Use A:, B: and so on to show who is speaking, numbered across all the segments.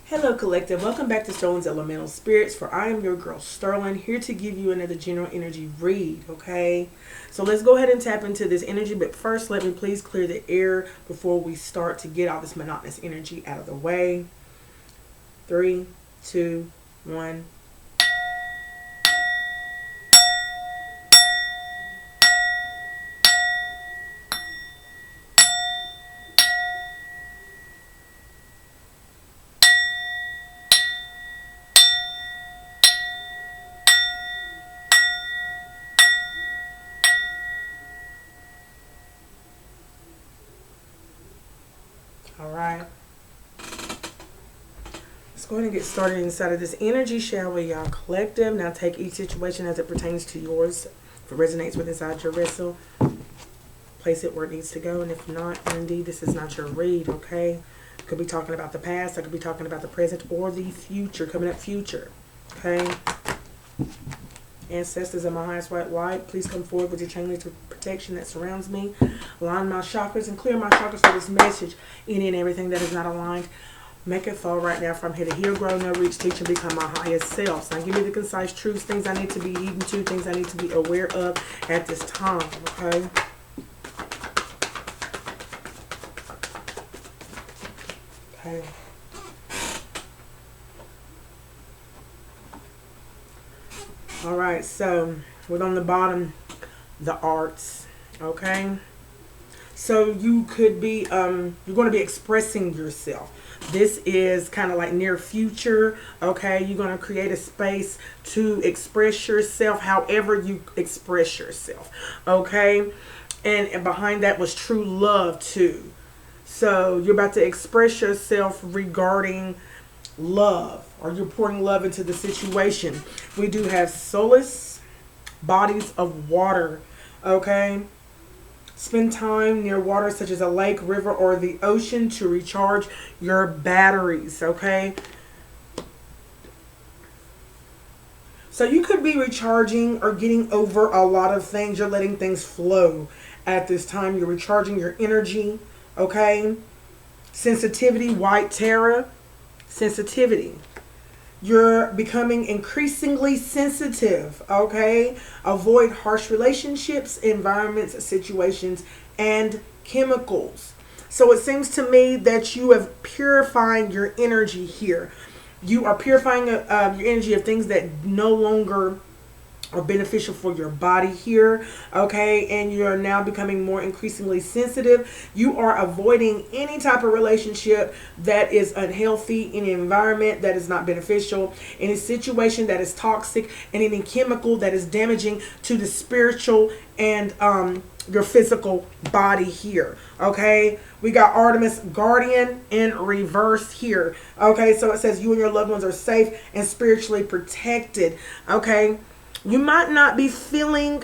A: Hello, Collective. Welcome back to Sterling's Elemental Spirits, for I am your girl, Sterling, here to give you another general energy read, okay? So let's go ahead and tap into this energy, but first let me please clear the air before we start to get all this monotonous energy out of the way. 3, 2, 1. All right. Let's go ahead and get started inside of this energy, shall we, y'all? Collective. Now take each situation as it pertains to yours. If it resonates with inside your vessel, place it where it needs to go. And if not, indeed, this is not your read, okay? I could be talking about the past. I could be talking about the present or the future, coming up future, okay? Ancestors of my highest white light, please come forward with your chain link of protection that surrounds me. Align my chakras and clear my chakras for this message. Any and everything that is not aligned, make it fall right now, from here to heal, grow, know, reach, teach, and become my highest self. So give me the concise truths, things I need to be heeding to, things I need to be aware of at this time, okay? Okay. All right, so we're on the bottom, the arts, okay? So you could be, you're going to be expressing yourself. This is kind of like near future, okay? You're going to create a space to express yourself however you express yourself, okay? And behind that was true love too. So you're about to express yourself regarding love, or you're pouring love into the situation. We do have solace, bodies of water, okay? Spend time near water such as a lake, river, or the ocean to recharge your batteries, okay? So you could be recharging or getting over a lot of things. You're letting things flow at this time. You're recharging your energy, okay? Sensitivity, white Tara, sensitivity. You're becoming increasingly sensitive, okay? Avoid harsh relationships, environments, situations, and chemicals. So it seems to me that you have purifying your energy here. You are purifying your energy of things that no longer are beneficial for your body here, okay? And you're now becoming more increasingly sensitive. You are avoiding any type of relationship that is unhealthy, any environment that is not beneficial, any situation that is toxic, and any chemical that is damaging to the spiritual and your physical body here, okay? We got Artemis Guardian in reverse here, okay? So it says you and your loved ones are safe and spiritually protected, okay? You might not be feeling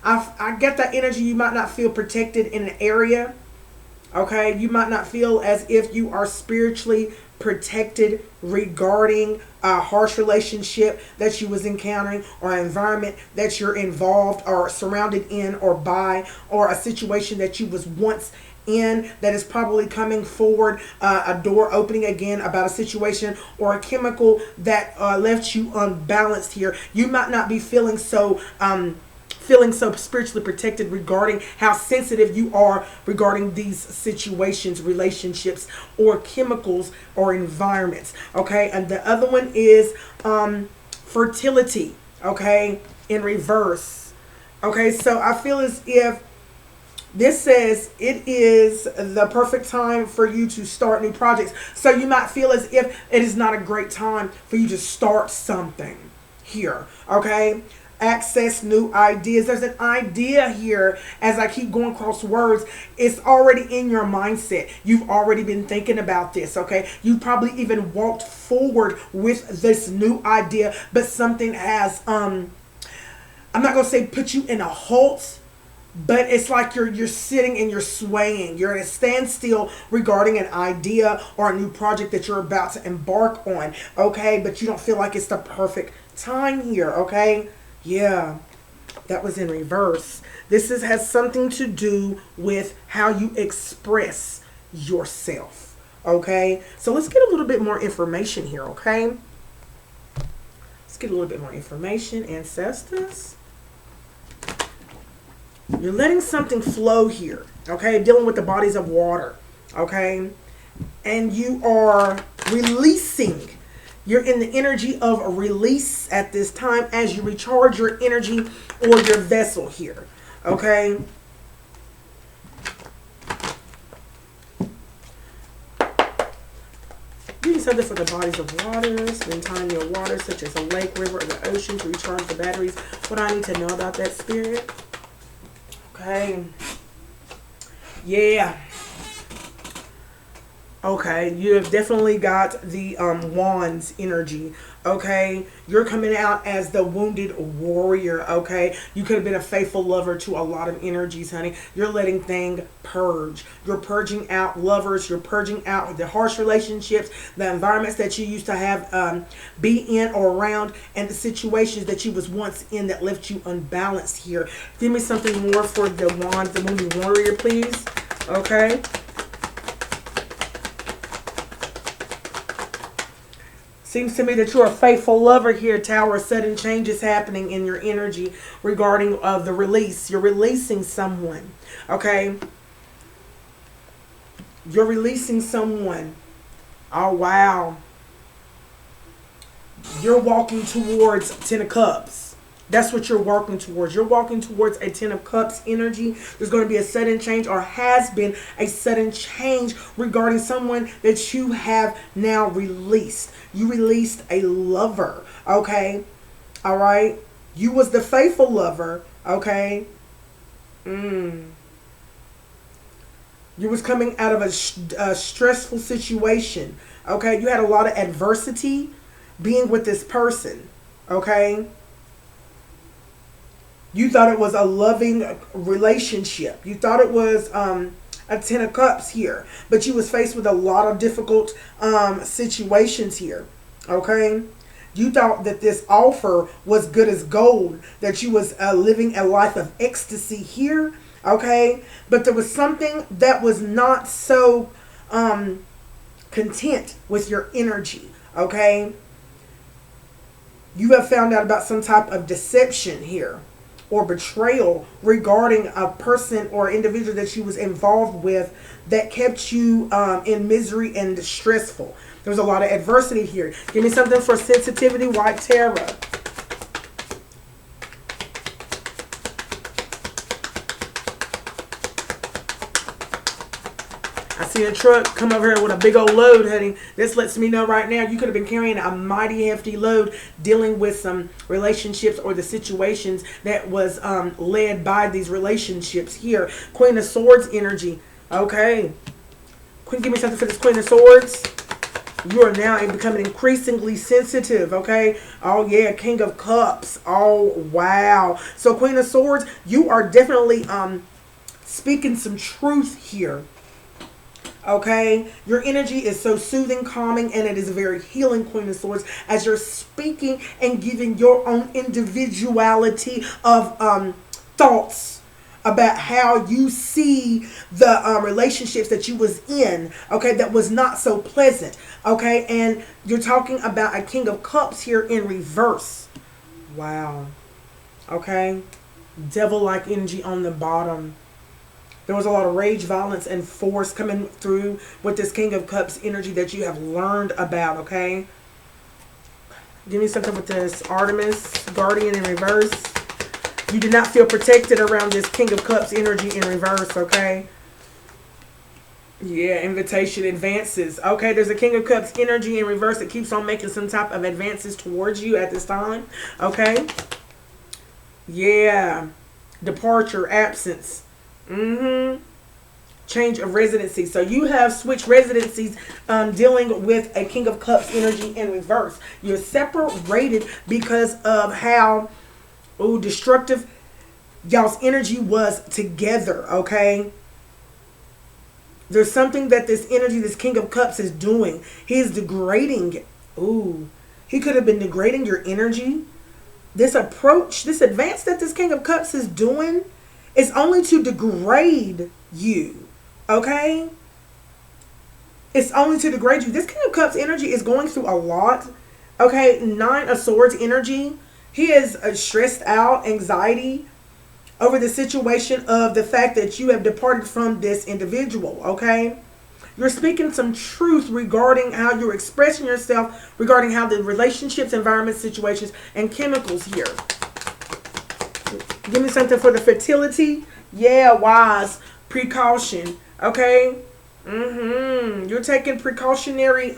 A: I get that energy. You might not feel protected in an area. Okay. You might not feel as if you are spiritually protected regarding a harsh relationship that you was encountering, or an environment that you're involved or surrounded in or by, or a situation that you was once in that is probably coming forward, a door opening again about a situation, or a chemical that left you unbalanced here. You might not be feeling so spiritually protected regarding how sensitive you are regarding these situations, relationships, or chemicals, or environments, okay? And the other one is fertility, okay, in reverse, okay? So I feel as if this says it is the perfect time for you to start new projects. So you might feel as if it is not a great time for you to start something here, okay? Access new ideas. There's an idea here. As I keep going across words, it's already in your mindset. You've already been thinking about this, okay? You probably even walked forward with this new idea, but something has I'm not gonna say put you in a halt, but it's like you're sitting and you're swaying. You're at a standstill regarding an idea or a new project that you're about to embark on, okay? But you don't feel like it's the perfect time here, okay? Yeah, that was in reverse. Has something to do with how you express yourself. Okay, so let's get a little bit more information here. Okay, let's get a little bit more information. Ancestors, you're letting something flow here. Okay, dealing with the bodies of water. Okay, and you are releasing. You're in the energy of a release at this time as you recharge your energy or your vessel here. Okay. You need something for the bodies of water. Spend time near water such as a lake, river, or the ocean to recharge the batteries. What I need to know about that, spirit. Okay. Yeah. Okay, you have definitely got the wands energy. Okay, you're coming out as the wounded warrior. Okay, you could have been a faithful lover to a lot of energies, honey. You're letting things purge. You're purging out lovers. You're purging out the harsh relationships, the environments that you used to have be in or around, and the situations that you was once in that left you unbalanced here. Give me something more for the wands, the wounded warrior, please. Okay. Seems to me that you're a faithful lover here, Tower. Sudden changes happening in your energy regarding the release. You're releasing someone, okay? You're releasing someone. Oh, wow. You're walking towards Ten of Cups. That's what you're walking towards. You're walking towards a Ten of Cups energy. There's going to be a sudden change, or has been a sudden change regarding someone that you have now released. You released a lover, okay? All right? You was the faithful lover, okay? You was coming out of a stressful situation, okay? You had a lot of adversity being with this person, okay? You thought it was a loving relationship. You thought it was a Ten of Cups here. But you was faced with a lot of difficult situations here. Okay? You thought that this offer was good as gold. That you was living a life of ecstasy here. Okay? But there was something that was not so content with your energy. Okay? You have found out about some type of deception here, or betrayal regarding a person or individual that you was involved with that kept you in misery and stressful. There was a lot of adversity here. Give me something for sensitivity, White Tarot. I see a truck come over here with a big old load, honey. This lets me know right now you could have been carrying a mighty hefty load, dealing with some relationships or the situations that was led by these relationships here. Queen of Swords energy. Okay. Queen, give me something for this Queen of Swords. You are now becoming increasingly sensitive, okay? Oh, yeah, King of Cups. Oh, wow. So, Queen of Swords, you are definitely speaking some truth here. Okay, your energy is so soothing, calming, and it is a very healing, Queen of Swords, as you're speaking and giving your own individuality of thoughts about how you see the relationships that you was in, okay, that was not so pleasant, okay, and you're talking about a King of Cups here in reverse. Wow. Okay, devil-like energy on the bottom. There was a lot of rage, violence, and force coming through with this King of Cups energy that you have learned about, okay? Give me something with this Artemis, Guardian in reverse. You did not feel protected around this King of Cups energy in reverse, okay? Yeah, invitation, advances. Okay, there's a King of Cups energy in reverse that keeps on making some type of advances towards you at this time, okay? Yeah, departure, absence. Change of residency. So you have switched residencies dealing with a King of Cups energy in reverse. You're separated because of how destructive y'all's energy was together, okay? There's something that this energy, this King of Cups is doing. He's degrading. He could have been degrading your energy. This approach, this advance that this King of Cups is doing It's only to degrade you. Okay? It's only to degrade you. This King of Cups energy is going through a lot. Okay? Nine of Swords energy. He is stressed out, anxiety over the situation of the fact that you have departed from this individual. Okay? You're speaking some truth regarding how you're expressing yourself, regarding how the relationships, environment, situations, and chemicals here. Give me something for the fertility. Yeah, wise. Precaution. Okay? You're taking precautionary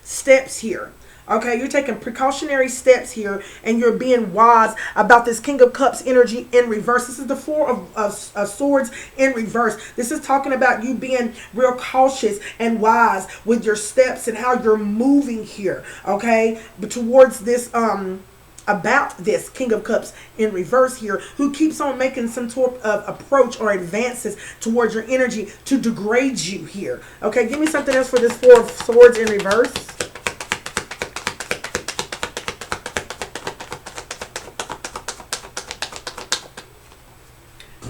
A: steps here. Okay, you're taking precautionary steps here, and you're being wise about this King of Cups energy in reverse. This is the Four of Swords in reverse. This is talking about you being real cautious and wise with your steps and how you're moving here. Okay, but towards this about this King of Cups in reverse here, who keeps on making some sort of approach or advances towards your energy to degrade you here. Okay, give me something else for this Four of Swords in reverse.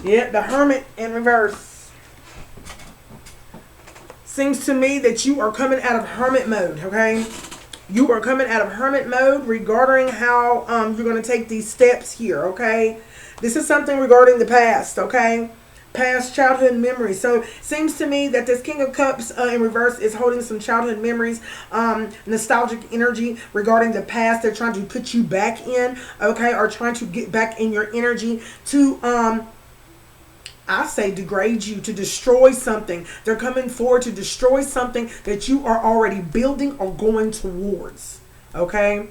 A: Yeah, the Hermit in reverse. Seems to me that you are coming out of hermit mode, okay? You are coming out of hermit mode regarding how you're going to take these steps here, okay? This is something regarding the past, okay? Past childhood memories. So, seems to me that this King of Cups in reverse is holding some childhood memories, nostalgic energy regarding the past. They're trying to put you back in, okay? Or trying to get back in your energy to, I say degrade you, to destroy something. They're coming forward to destroy something that you are already building or going towards. Okay?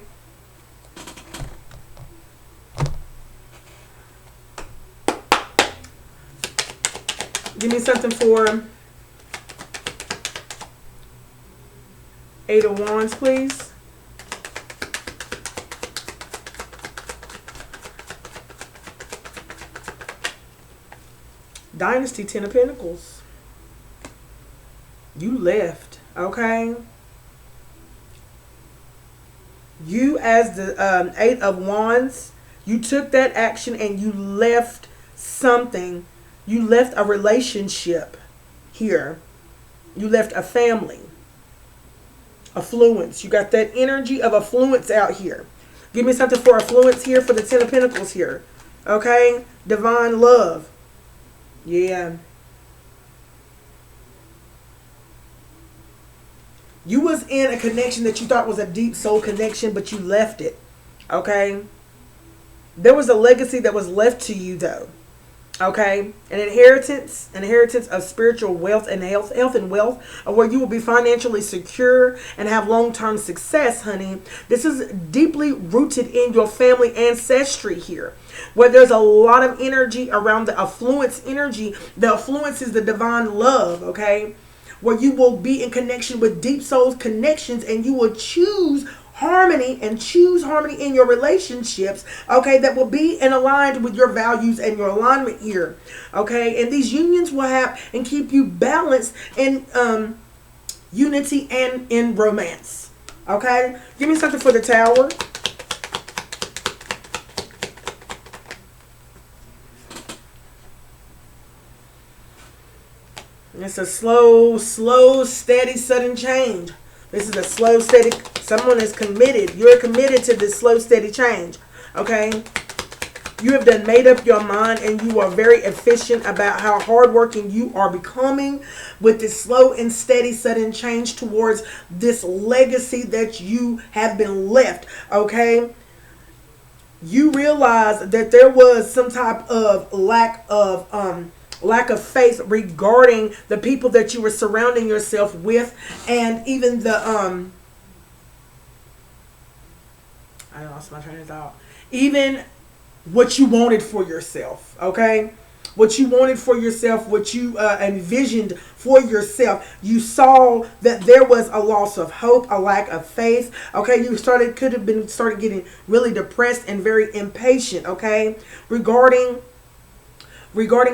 A: Give me something for Eight of Wands, please. Dynasty, Ten of Pentacles. You left, okay? You as the Eight of Wands, you took that action and you left something. You left a relationship here. You left a family. Affluence. You got that energy of affluence out here. Give me something for affluence here for the Ten of Pentacles here. Okay? Divine love. Yeah. You was in a connection that you thought was a deep soul connection, but you left it. Okay? There was a legacy that was left to you, though. Okay? An inheritance of spiritual wealth and health and wealth, where you will be financially secure and have long-term success, honey. This is deeply rooted in your family ancestry here, where there's a lot of energy around the affluence energy. The affluence is the divine love, okay? Where you will be in connection with deep soul connections, and you will choose harmony in your relationships, okay, that will be in aligned with your values and your alignment here, okay? And these unions will have and keep you balanced in unity and in romance, okay? Give me something for the Tower. It's a slow, steady, sudden change. This is a slow, steady. Someone is committed. You're committed to this slow, steady change. Okay? You have done made up your mind, and you are very efficient about how hardworking you are becoming with this slow and steady, sudden change towards this legacy that you have been left. Okay? You realize that there was some type of lack of faith regarding the people that you were surrounding yourself with, and even the I lost my train of thought. Even what you wanted for yourself, okay? What you wanted for yourself, what you envisioned for yourself. You saw that there was a loss of hope, a lack of faith, okay? You started getting really depressed and very impatient, okay? Regarding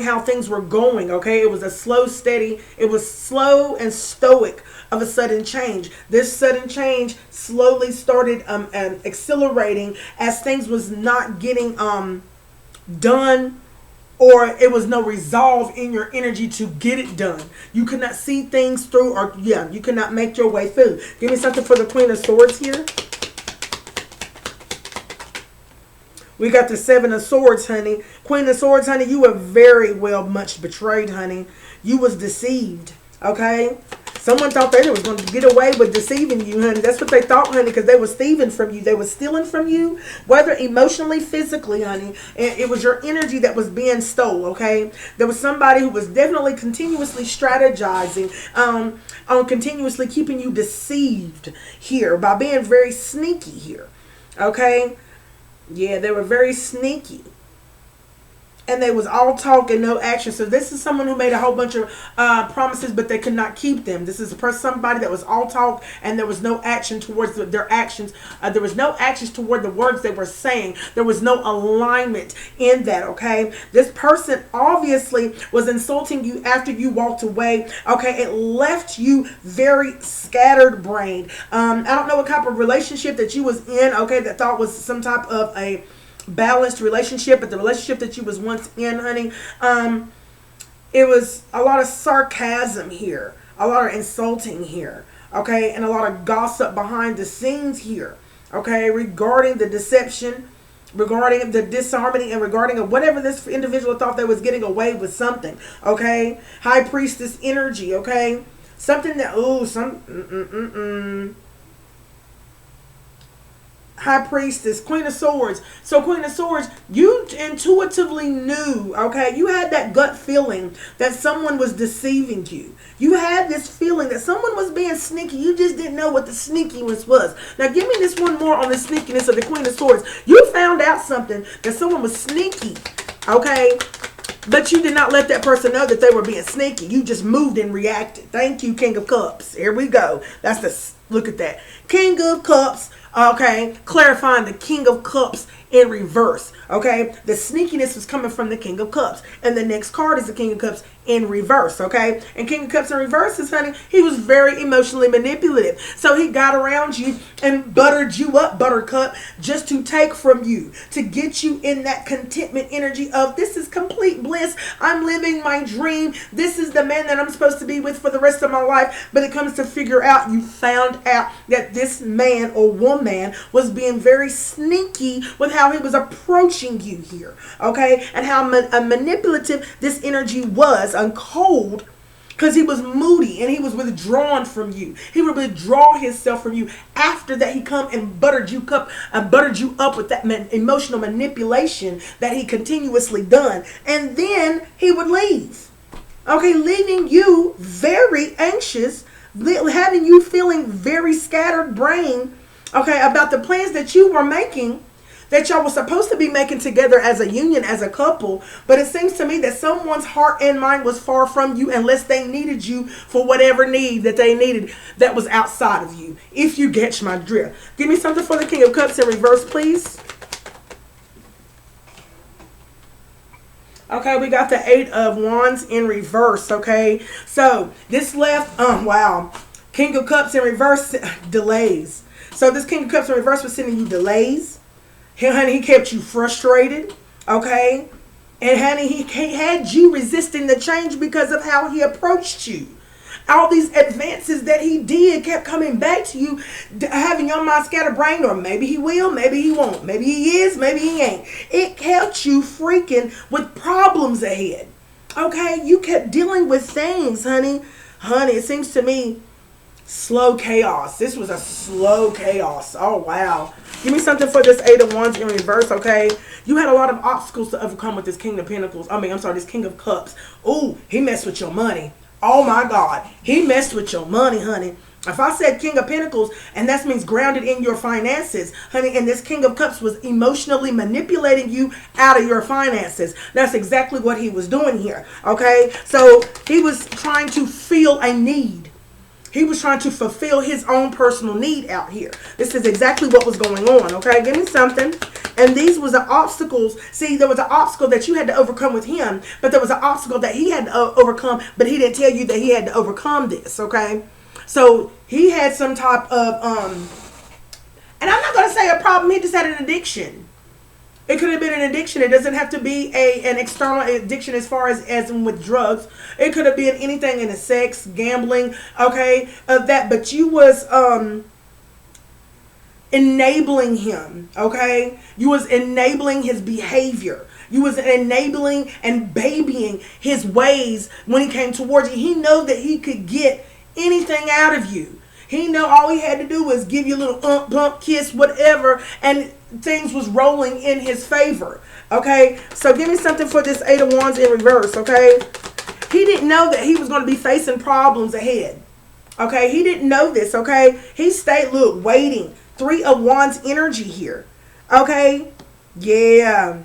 A: how things were going, okay? It was a slow, steady, it was slow and stoic of a sudden change. This sudden change slowly started accelerating as things was not getting done or it was no resolve in your energy to get it done. You could not see things through, or yeah, you could not make your way through. Give me something for the Queen of Swords here. We got the Seven of Swords, honey. Queen of Swords, honey, you were very well much betrayed, honey. You was deceived, okay? Someone thought they was going to get away with deceiving you, honey. That's what they thought, honey, because they were thieving from you. They were stealing from you, whether emotionally, physically, honey. And it was your energy that was being stole, okay? There was somebody who was definitely continuously strategizing, on continuously keeping you deceived here by being very sneaky here, okay? Yeah, they were very sneaky. And they was all talk and no action. So this is someone who made a whole bunch of promises, but they could not keep them. This is somebody that was all talk and there was no action towards their actions. There was no actions toward the words they were saying. There was no alignment in that, okay? This person obviously was insulting you after you walked away, okay? It left you very scattered brained. I don't know what type of relationship that you was in, okay, that thought was some type of a balanced relationship, but the relationship that you was once in, honey, it was a lot of sarcasm here, a lot of insulting here, okay, and a lot of gossip behind the scenes here, okay, regarding the deception, regarding the disharmony, and regarding whatever this individual thought they was getting away with something, okay? High Priestess energy, okay? Something that, High Priestess, Queen of Swords. So Queen of Swords, you intuitively knew, okay? You had that gut feeling that someone was deceiving you. You had this feeling that someone was being sneaky. You just didn't know what the sneakiness was. Now give me this one more on the sneakiness of the Queen of Swords. You found out something, that someone was sneaky, okay? But you did not let that person know that they were being sneaky. You just moved and reacted. Thank you, King of Cups. Here we go. That's look at that. King of Cups. Okay, clarifying the King of Cups in reverse. Okay, the sneakiness was coming from the King of Cups, and the next card is the King of Cups in reverse. Okay, and King of Cups in reverse is, honey, he was very emotionally manipulative. So he got around you and buttered you up, Buttercup, just to take from you, to get you in that contentment energy of, this is complete bliss. I'm living my dream. This is the man that I'm supposed to be with for the rest of my life. But it comes to figure out, you found out that this man or woman was being very sneaky with how he was approaching you here, okay, and how manipulative this energy was, and cold, because he was moody and he was withdrawn from you. He would withdraw himself from you. After that, he come and buttered you up with that emotional manipulation that he continuously done, and then he would leave, okay, leaving you very anxious, having you feeling very scattered brain, okay, about the plans that you were making, that y'all were supposed to be making together as a union, as a couple. But it seems to me that someone's heart and mind was far from you, unless they needed you for whatever need that they needed that was outside of you, if you catch my drift. Give me something for the King of Cups in reverse, please. Okay, we got the Eight of Wands in reverse, okay? So this left, wow, King of Cups in reverse, delays. So this King of Cups in reverse was sending you delays. Honey, he kept you frustrated, okay? And honey, he had you resisting the change because of how he approached you. All these advances that he did kept coming back to you, having your mind scatterbrained, or maybe he will, maybe he won't. Maybe he is, maybe he ain't. It kept you freaking with problems ahead, okay? You kept dealing with things, honey. Honey, it seems to me, slow chaos. This was a slow chaos. Oh, wow. Give me something for this Eight of Wands in reverse, okay? You had a lot of obstacles to overcome with this King of Pentacles. This King of Cups. Ooh, he messed with your money. Oh, my God. He messed with your money, honey. If I said King of Pentacles, and that means grounded in your finances, honey, and this King of Cups was emotionally manipulating you out of your finances. That's exactly what he was doing here, okay? So he was trying to feel a need. He was trying to fulfill his own personal need out here. This is exactly what was going on, okay? Give me something. And these was the obstacles. See, there was an obstacle that you had to overcome with him, but there was an obstacle that he had to overcome, but he didn't tell you that he had to overcome this, okay? So he had some type of, and I'm not going to say a problem, he just had an addiction. It could have been an addiction. It doesn't have to be an external addiction as far as in with drugs. It could have been anything in the sex, gambling, okay, of that. But you was enabling him, okay? You was enabling his behavior. You was enabling and babying his ways when he came towards you. He know that he could get anything out of you. He know all he had to do was give you a little bump, kiss, whatever, and things was rolling in his favor. Okay? So give me something for this Eight of Wands in reverse, okay? He didn't know that he was going to be facing problems ahead. Okay? He didn't know this, okay? He stayed, look, waiting. Three of Wands energy here. Okay? Yeah.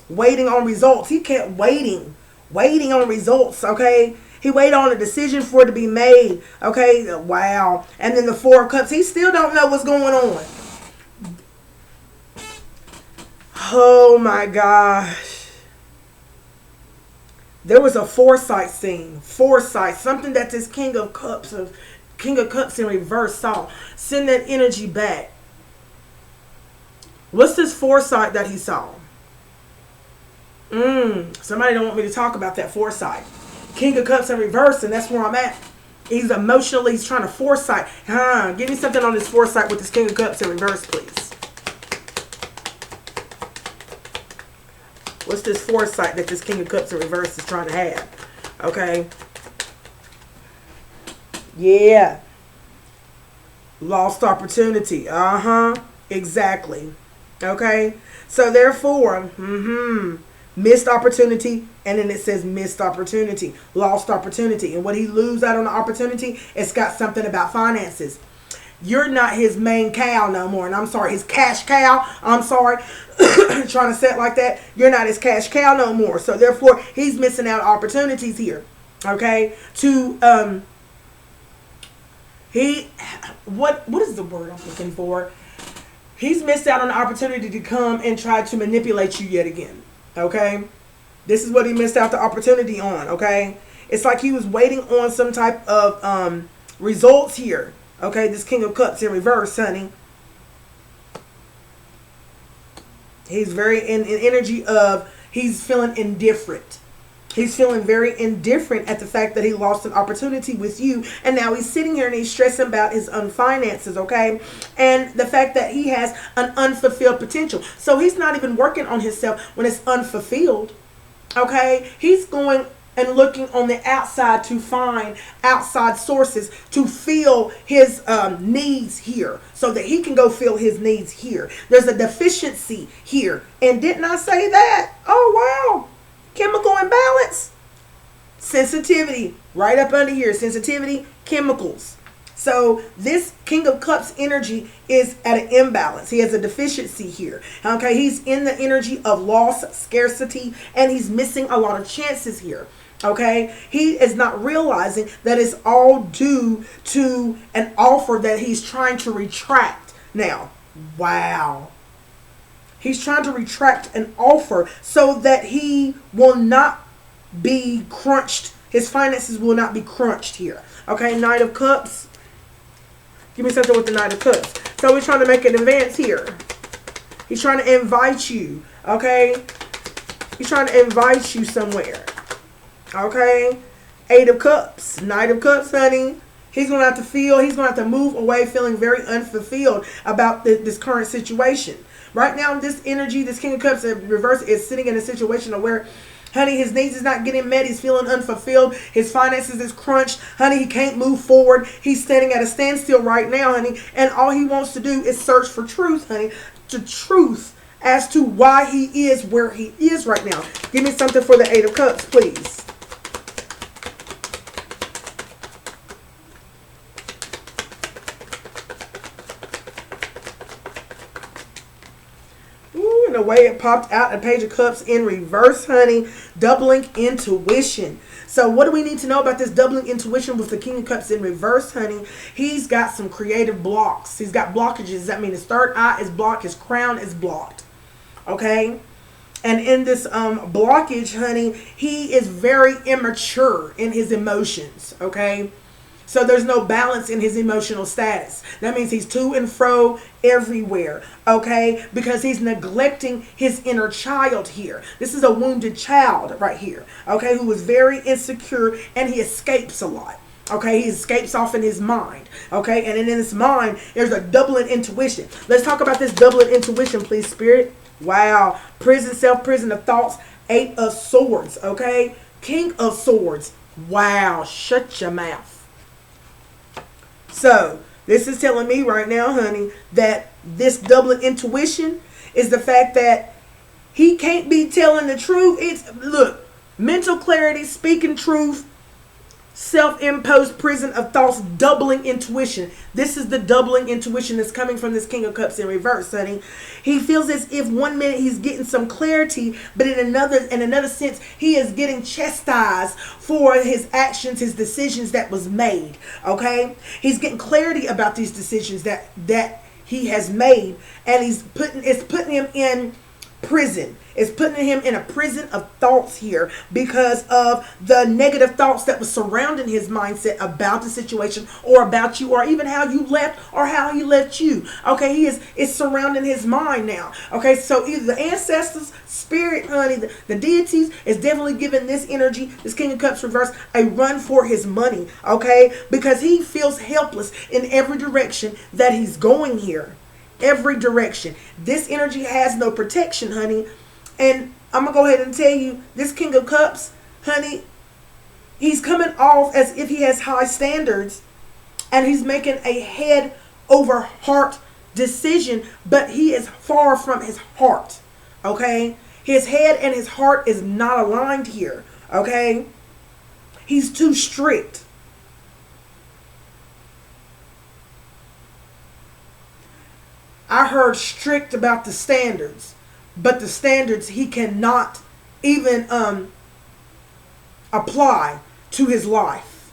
A: Waiting on results. He kept waiting on results, okay? He waited on a decision for it to be made, okay? Wow. And then the Four of Cups. He still don't know what's going on. Oh my gosh. There was a foresight scene. Foresight. Something that this King of Cups in reverse saw. Send that energy back. What's this foresight that he saw? Somebody don't want me to talk about that foresight. King of Cups in reverse, and that's where I'm at. He's emotionally, he's trying to foresight. Give me something on this foresight with this King of Cups in reverse, please. What's this foresight that this King of Cups in reverse is trying to have? Okay. Yeah. Lost opportunity. Exactly. Okay. So therefore, missed opportunity, and then it says missed opportunity, lost opportunity. And what he lose out on the opportunity, it's got something about finances. You're not his main cow no more. And I'm sorry, his cash cow. I'm sorry. Trying to say it like that. You're not his cash cow no more. So therefore, he's missing out opportunities here. Okay? To what is the word I'm looking for? He's missed out on the opportunity to come and try to manipulate you yet again. Okay? This is what he missed out the opportunity on. Okay? It's like he was waiting on some type of results here. Okay? This King of Cups in reverse, honey. He's very in energy of, he's feeling indifferent. He's feeling very indifferent at the fact that he lost an opportunity with you. And now he's sitting here and he's stressing about his finances, okay? And the fact that he has an unfulfilled potential. So he's not even working on himself when it's unfulfilled, okay? He's going and looking on the outside to find outside sources to fill his needs here so that he can go fill his needs here. There's a deficiency here. And didn't I say that? Oh, wow. Chemical imbalance. Sensitivity. Right up under here. Sensitivity. Chemicals. So this King of Cups energy is at an imbalance. He has a deficiency here. Okay. He's in the energy of loss, scarcity, and he's missing a lot of chances here. Okay. He is not realizing that it's all due to an offer that he's trying to retract. Now, wow. He's trying to retract an offer so that he will not be crunched. His finances will not be crunched here. Okay, Knight of Cups. Give me something with the Knight of Cups. So we're trying to make an advance here. He's trying to invite you. Okay. He's trying to invite you somewhere. Okay. Eight of Cups. Knight of Cups, honey. He's going to have to move away feeling very unfulfilled about this current situation. Right now, this energy, this King of Cups in reverse is sitting in a situation where, honey, his needs is not getting met. He's feeling unfulfilled. His finances is crunched. Honey, he can't move forward. He's standing at a standstill right now, honey. And all he wants to do is search for truth, honey. The truth as to why he is where he is right now. Give me something for the Eight of Cups, please. The way it popped out, a Page of Cups in reverse, honey. Doubling intuition. So what do we need to know about this doubling intuition with the King of Cups in reverse, honey? He's got some creative blocks. He's got blockages. That means his third eye is blocked. His crown is blocked. Okay? And in this blockage, honey, he is very immature in his emotions. Okay? So there's no balance in his emotional status. That means he's to and fro everywhere, okay? Because he's neglecting his inner child here. This is a wounded child right here, okay, who is very insecure, and he escapes a lot. Okay, he escapes off in his mind. Okay, and in his mind, there's a doubling intuition. Let's talk about this doubling intuition, please, Spirit. Wow. Prison, self-prison of thoughts, 8 of swords. Okay, King of swords. Wow. Shut your mouth. So, this is telling me right now, honey, that this doubling intuition is the fact that he can't be telling the truth. It's, look, mental clarity, speaking truth, self-imposed prison of thoughts, doubling intuition. This is the doubling intuition that's coming from this King of Cups in reverse, honey. He feels as if one minute he's getting some clarity, but in another sense, he is getting chastised for his actions, his decisions that was made. Okay? He's getting clarity about these decisions that he has made, and it's putting him in prison. It's putting him in a prison of thoughts here because of the negative thoughts that was surrounding his mindset about the situation or about you, or even how you left or how he left you. Okay, it's surrounding his mind now. Okay, so either the ancestors, spirit, honey, the deities is definitely giving this energy, this King of Cups reverse, a run for his money. Okay, because he feels helpless in every direction that he's going here. Every direction. This energy has no protection, honey. And I'm going to go ahead and tell you, this King of Cups, honey, he's coming off as if he has high standards, and he's making a head over heart decision, but he is far from his heart. Okay? His head and his heart is not aligned here. Okay? He's too strict. I heard strict about the standards, but the standards he cannot even apply to his life.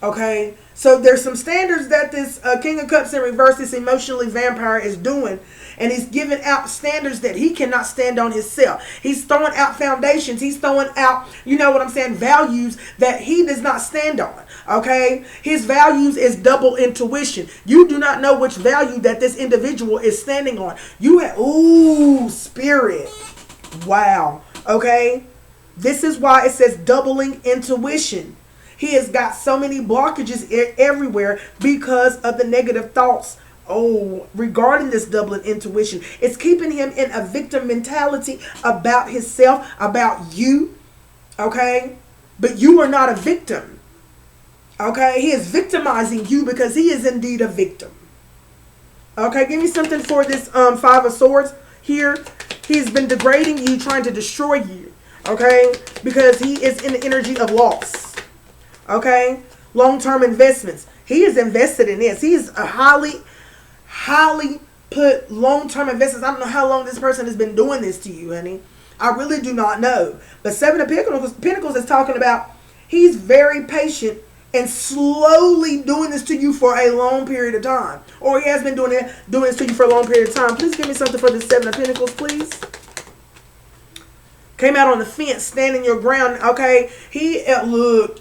A: Okay, so there's some standards that this King of Cups in reverse, this emotionally vampire, is doing, and he's giving out standards that he cannot stand on himself. He's throwing out foundations. He's throwing out, you know what I'm saying, values that he does not stand on. Okay, his values is double intuition. You do not know which value that this individual is standing on. You have, ooh, spirit. Wow. Okay, this is why it says doubling intuition. He has got so many blockages everywhere because of the negative thoughts. Oh, regarding this doubling intuition, it's keeping him in a victim mentality about himself, about you. Okay, but you are not a victim. Okay, he is victimizing you because he is indeed a victim. Okay, give me something for this 5 of Swords here. He's been degrading you, trying to destroy you. Okay, because he is in the energy of loss. Okay, long-term investments. He is invested in this. He is a highly put long-term investments. I don't know how long this person has been doing this to you, honey. I really do not know. But 7 of Pentacles is talking about he's very patient and slowly doing this to you for a long period of time. Or he has been doing this to you for a long period of time. Please give me something for the 7 of Pentacles, please. Came out on the fence, standing your ground. Okay, he look.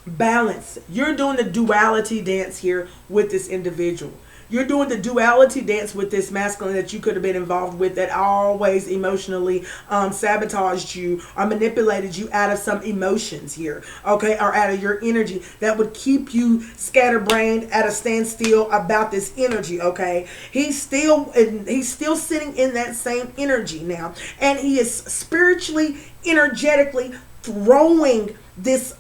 A: Balance. You're doing the duality dance here with this individual. You're doing the duality dance with this masculine that you could have been involved with, that always emotionally sabotaged you or manipulated you out of some emotions here, okay, or out of your energy that would keep you scatterbrained at a standstill about this energy, okay. He's still sitting in that same energy now, and he is spiritually, energetically throwing this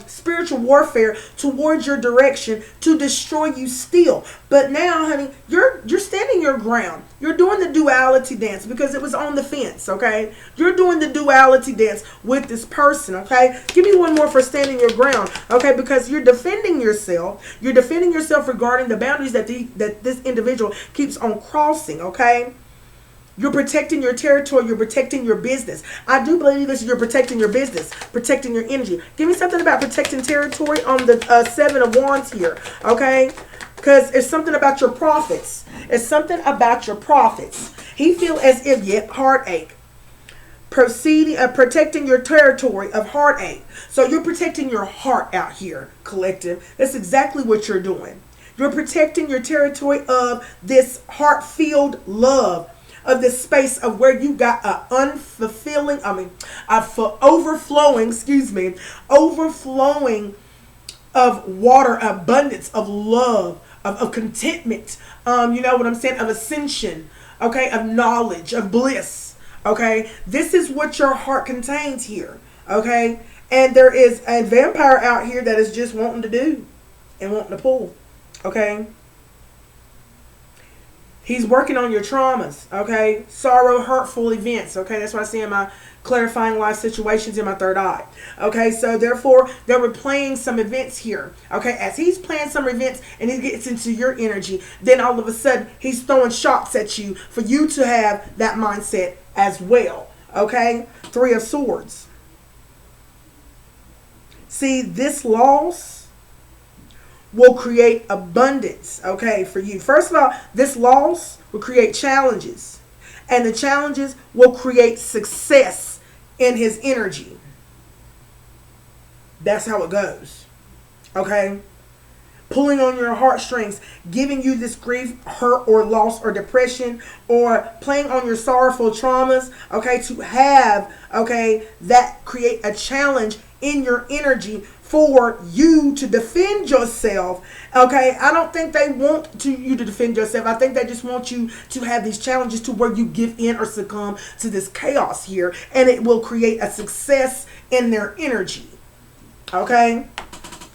A: spiritual warfare towards your direction to destroy you still. But now, honey, you're standing your ground. You're doing the duality dance because it was on the fence, okay? You're doing the duality dance with this person, okay? Give me one more for standing your ground, okay? Because you're defending yourself. You're defending yourself regarding the boundaries that this individual keeps on crossing, okay? You're protecting your territory. You're protecting your business. I do believe this. You're protecting your business, protecting your energy. Give me something about protecting territory on the 7 of Wands here, okay? Because it's something about your profits. It's something about your profits. He feels as if, heartache. protecting your territory of heartache. So you're protecting your heart out here, collective. That's exactly what you're doing. You're protecting your territory of this heart-filled love, of this space of where you got overflowing of water, abundance of love, of contentment. You know what I'm saying? Of ascension, okay, of knowledge, of bliss. Okay, this is what your heart contains here. Okay, and there is a vampire out here that is just wanting to do and wanting to pull. Okay, he's working on your traumas. Okay, sorrow, hurtful events. Okay, that's what I see in my clarifying life situations in my third eye. Okay, so therefore they were playing some events here. Okay, as he's playing some events and he gets into your energy, then all of a sudden he's throwing shots at you for you to have that mindset as well. Okay, Three of Swords. See, this loss will create abundance, okay, for you. First of all, this loss will create challenges, and the challenges will create success in his energy. That's how it goes, okay? Pulling on your heartstrings, giving you this grief, hurt, or loss, or depression, or playing on your sorrowful traumas, okay, to have, okay, that create a challenge in your energy for you to defend yourself. Okay, I don't think they want you to defend yourself. I think they just want you to have these challenges to where you give in or succumb to this chaos here, and it will create a success in their energy. Okay,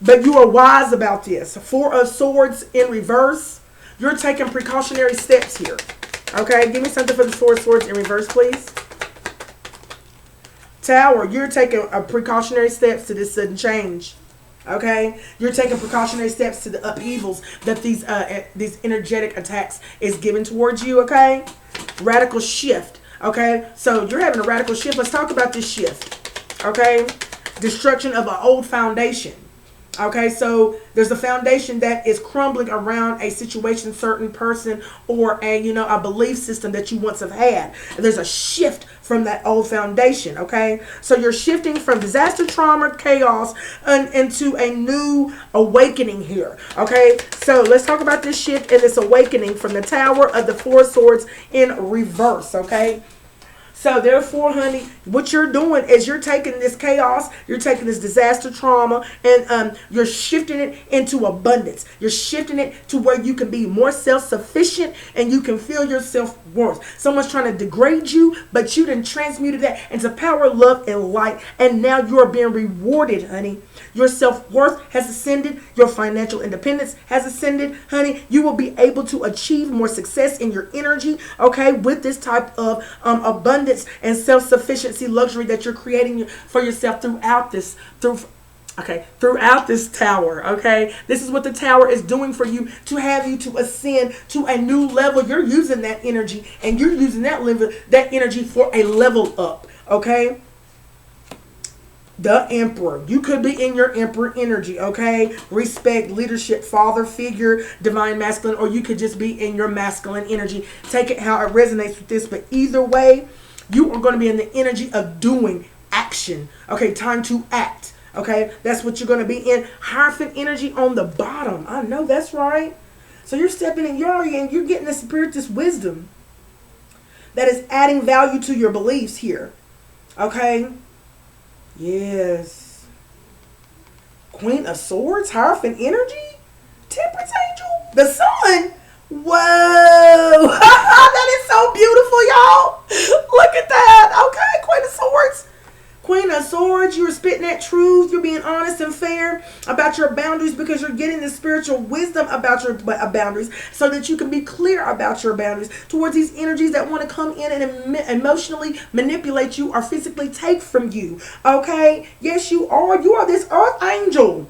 A: but you are wise about this. Four of Swords in reverse. You're taking precautionary steps here. Okay, give me something for the Four of Swords in reverse, please. Tower, you're taking a precautionary steps to this sudden change. Okay, you're taking precautionary steps to the upheavals that these energetic attacks is given towards you. Okay, radical shift. Okay, so you're having a radical shift. Let's talk about this shift. Okay, destruction of an old foundation. Okay, so there's a foundation that is crumbling around a situation, certain person, or a belief system that you once have had. And there's a shift from that old foundation. Okay, so you're shifting from disaster, trauma, chaos, into a new awakening here. Okay, so let's talk about this shift and this awakening from the Tower of the Four Swords in reverse. Okay. So therefore, honey, what you're doing is you're taking this chaos, you're taking this disaster, trauma, and you're shifting it into abundance. You're shifting it to where you can be more self-sufficient and you can feel your self-worth. Someone's trying to degrade you, but you done transmuted that into power, love, and light. And now you're being rewarded, honey. Your self-worth has ascended. Your financial independence has ascended, honey. You will be able to achieve more success in your energy, okay, with this type of abundance and self-sufficiency luxury that you're creating for yourself throughout this tower. Okay, this is what the Tower is doing for you, to have you to ascend to a new level. You're using that energy and you're using that energy for a level up. Okay, the Emperor. You could be in your Emperor energy, okay? Respect, leadership, father figure, divine masculine, or you could just be in your masculine energy. Take it how it resonates with this, but either way, you are going to be in the energy of doing action. Okay, time to act. Okay, that's what you're going to be in. Hierophant energy on the bottom. I know that's right. So you're stepping in, you're getting this spirit, this wisdom that is adding value to your beliefs here. Okay. Yes. Queen of Swords, Hierophant energy, Temperance angel, the sun. Whoa. That is so beautiful, y'all. Look at that. Okay, Queen of Swords. Queen of Swords, you're spitting that truth. You're being honest and fair about your boundaries because you're getting the spiritual wisdom about your boundaries so that you can be clear about your boundaries towards these energies that want to come in and emotionally manipulate you or physically take from you. Okay? Yes, you are. You are this earth angel.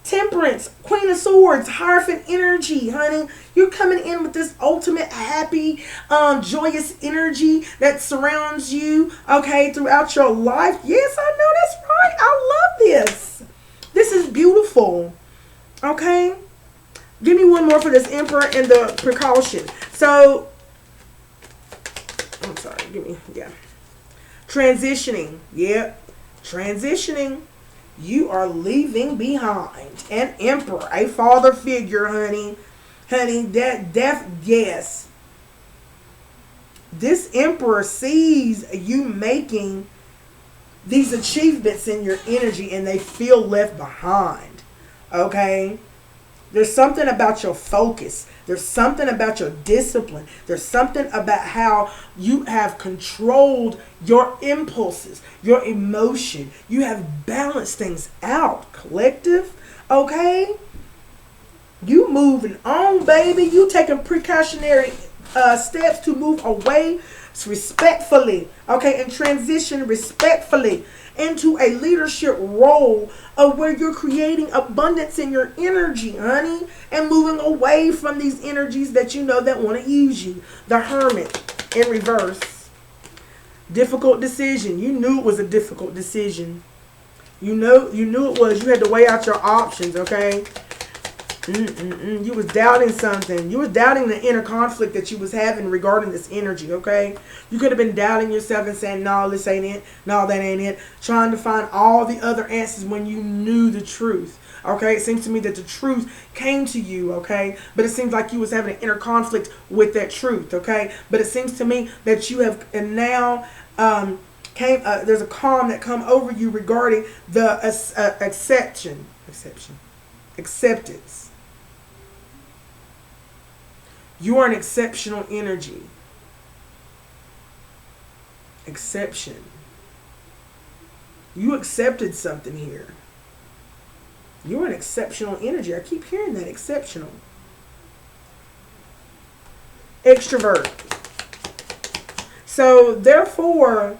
A: Temperance, Queen of Swords, Hierophant energy, honey. You're coming in with this ultimate happy, joyous energy that surrounds you, okay, throughout your life. Yes, I know that's right. I love this. This is beautiful. Okay. Give me one more for this Emperor and the precaution. So, I'm sorry. Transitioning. Yep. Transitioning. You are leaving behind an emperor, a father figure, honey. Honey, that death, yes. This emperor sees you making these achievements in your energy and they feel left behind. Okay? There's something about your focus. There's something about your discipline. There's something about how you have controlled your impulses, your emotion. You have balanced things out, collective. Okay? You moving on, baby. You taking precautionary steps to move away respectfully, okay, and transition respectfully into a leadership role of where you're creating abundance in your energy, honey, and moving away from these energies that you know that want to use you. The Hermit in reverse. Difficult decision. You knew it was a difficult decision. You knew it was. You had to weigh out your options, okay? You was doubting something. You was doubting the inner conflict that you was having regarding this energy, okay? You could have been doubting yourself and saying, no, this ain't it. No, that ain't it. Trying to find all the other answers when you knew the truth, okay? It seems to me that the truth came to you, okay? But it seems like you was having an inner conflict with that truth, okay? But it seems to me that you have, and now there's a calm that come over you regarding the acceptance. You are an exceptional energy. Exception. You accepted something here. You're an exceptional energy. I keep hearing that. Exceptional. Extrovert. So, therefore,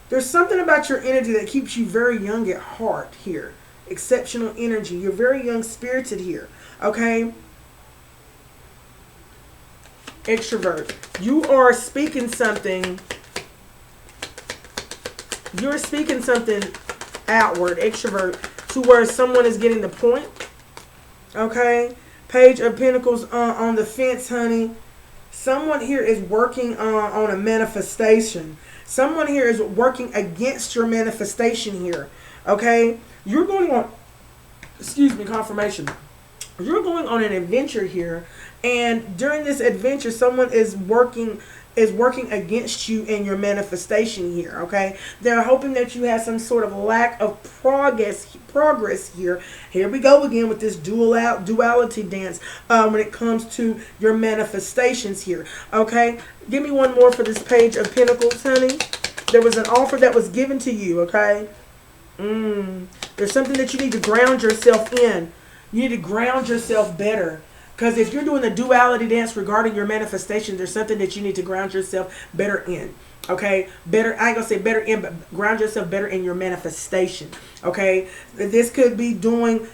A: there's something about your energy that keeps you very young at heart here. Exceptional energy. You're very young spirited here. Okay? Extrovert. You are speaking something. You're speaking something outward, extrovert, to where someone is getting the point. Okay? Page of Pentacles on the fence, honey. Someone here is working on a manifestation. Someone here is working against your manifestation here. Okay? You're going on, confirmation. You're going on an adventure here, and during this adventure, someone is working against you in your manifestation here, okay? They're hoping that you have some sort of lack of progress here. Here we go again with this duality dance when it comes to your manifestations here, okay? Give me one more for this Page of Pentacles, honey. There was an offer that was given to you, okay? There's something that you need to ground yourself in. You need to ground yourself better. Because if you're doing the duality dance regarding your manifestation, there's something that you need to ground yourself better in. Okay? Better, I ain't going to say better in, but ground yourself better in your manifestation. Okay? This could be doing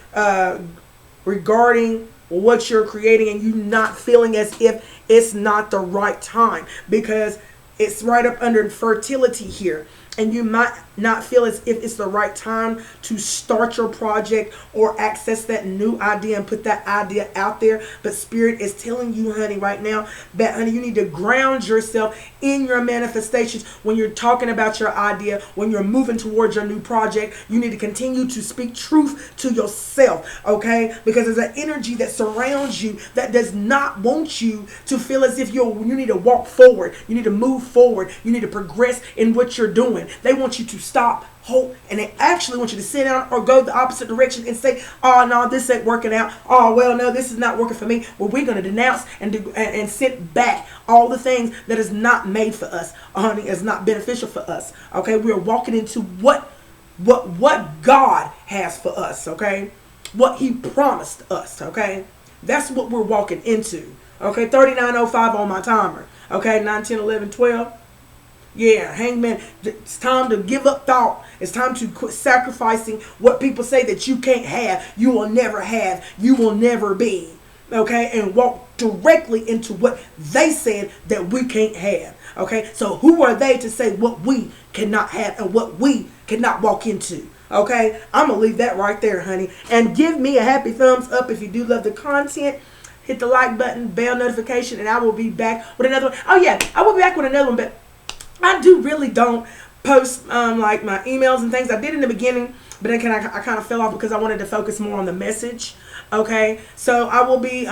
A: regarding what you're creating and you not feeling as if it's not the right time. Because it's right up under fertility here. And you might not feel as if it's the right time to start your project or access that new idea and put that idea out there. But Spirit is telling you, honey, right now that, honey, you need to ground yourself in your manifestations when you're talking about your idea, when you're moving towards your new project. You need to continue to speak truth to yourself, okay? Because there's an energy that surrounds you that does not want you to feel as if you need to walk forward. You need to move forward. You need to progress in what you're doing. They want you to stop, hold, and they actually want you to sit down or go the opposite direction and say, oh, no, this ain't working out. Oh, well, no, this is not working for me. Well, we're going to denounce and sit back all the things that is not made for us, honey, is not beneficial for us. Okay, we are walking into what God has for us, okay? What he promised us, okay? That's what we're walking into. Okay, 39:05 on my timer. Okay, 9, 10, 11, 12. Yeah, Hangman, it's time to give up thought. It's time to quit sacrificing what people say that you can't have, you will never have, you will never be. Okay, and walk directly into what they said that we can't have. Okay, so who are they to say what we cannot have and what we cannot walk into? Okay, I'm going to leave that right there, honey. And give me a happy thumbs up if you do love the content. Hit the like button, bell notification, and I will be back with another one. Oh, yeah, I will be back with another one, but I do really don't post like my emails and things. I did in the beginning, but then I kind of fell off because I wanted to focus more on the message. Okay, so I will be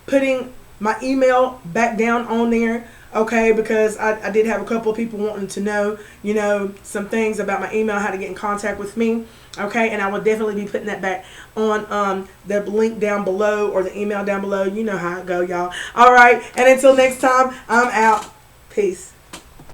A: putting my email back down on there. Okay, because I did have a couple of people wanting to know, some things about my email, how to get in contact with me. Okay, and I will definitely be putting that back on the link down below, or the email down below. You know how it go, y'all. All right, and until next time, I'm out. Peace.